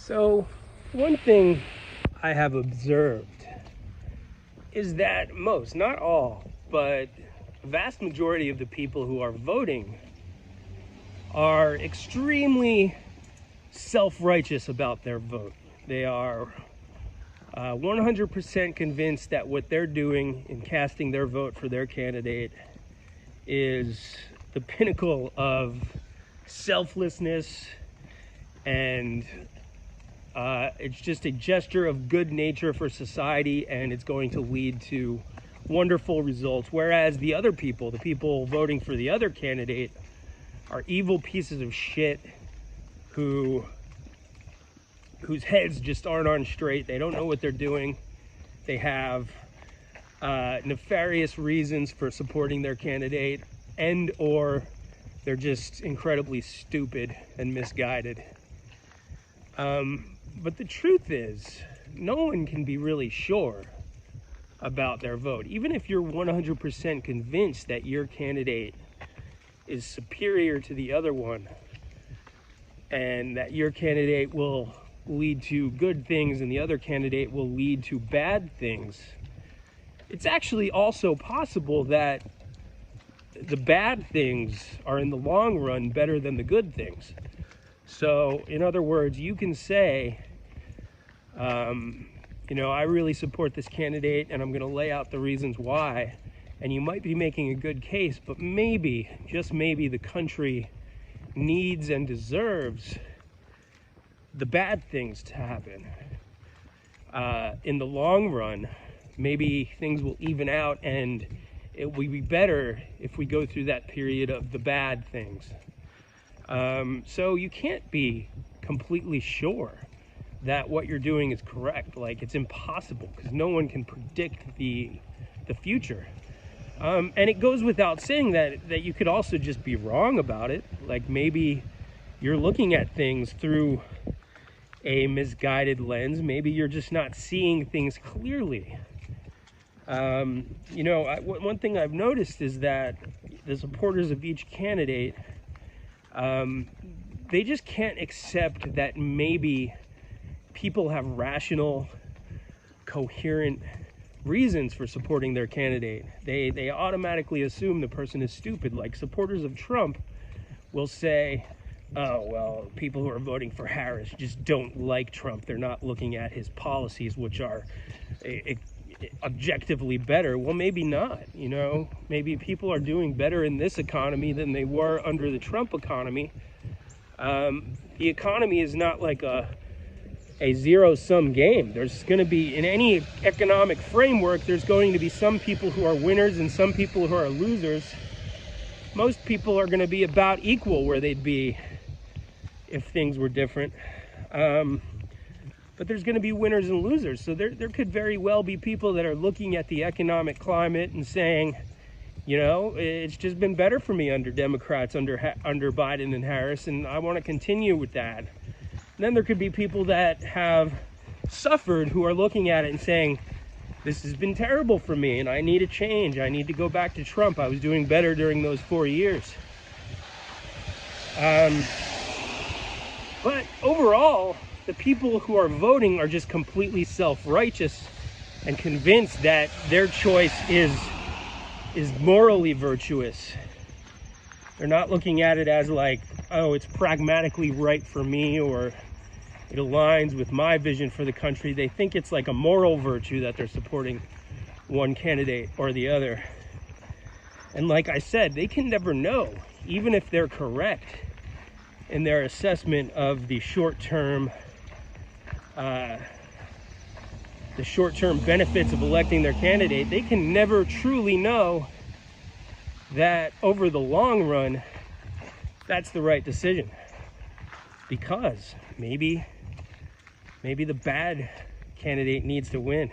So, one thing I have observed is that most, not all, but a vast majority of the people who are voting are extremely self-righteous about their vote. They are 100% convinced that what they're doing in casting their vote for their candidate is the pinnacle of selflessness, and it's just a gesture of good nature for society, and it's going to lead to wonderful results. Whereas the other people, the people voting for the other candidate, are evil pieces of shit whose heads just aren't on straight. They don't know what they're doing. They have nefarious reasons for supporting their candidate, and or they're just incredibly stupid and misguided. But the truth is, no one can be really sure about their vote. Even if you're 100% convinced that your candidate is superior to the other one, and that your candidate will lead to good things and the other candidate will lead to bad things, it's actually also possible that the bad things are in the long run better than the good things. So, in other words, you can say, I really support this candidate and I'm going to lay out the reasons why. And you might be making a good case, but maybe, just maybe, the country needs and deserves the bad things to happen. In the long run, maybe things will even out and it will be better if we go through that period of the bad things. So you can't be completely sure that what you're doing is correct. Like, it's impossible because no one can predict the future. And it goes without saying that you could also just be wrong about it. Like, maybe you're looking at things through a misguided lens. Maybe you're just not seeing things clearly. One thing I've noticed is that the supporters of each candidate, they just can't accept that maybe people have rational, coherent reasons for supporting their candidate. They automatically assume the person is stupid. Like, supporters of Trump will say, oh, well, people who are voting for Harris just don't like Trump. They're not looking at his policies, which are objectively better. Well, maybe not. Maybe people are doing better in this economy than they were under the Trump economy. The economy is not like a zero-sum game. There's going to be, in any economic framework, there's going to be some people who are winners and some people who are losers. Most people are going to be about equal where they'd be if things were different. But there's going to be winners and losers. So there could very well be people that are looking at the economic climate and saying, it's just been better for me under Democrats, under Biden and Harris, and I want to continue with that. And then there could be people that have suffered who are looking at it and saying, this has been terrible for me and I need a change. I need to go back to Trump. I was doing better during those 4 years. But overall, the people who are voting are just completely self-righteous and convinced that their choice is morally virtuous. They're not looking at it as like, oh, it's pragmatically right for me, or it aligns with my vision for the country. They think it's like a moral virtue that they're supporting one candidate or the other. And like I said, they can never know, even if they're correct in their assessment of the short-term benefits of electing their candidate. They can never truly know that over the long run, that's the right decision, because maybe the bad candidate needs to win.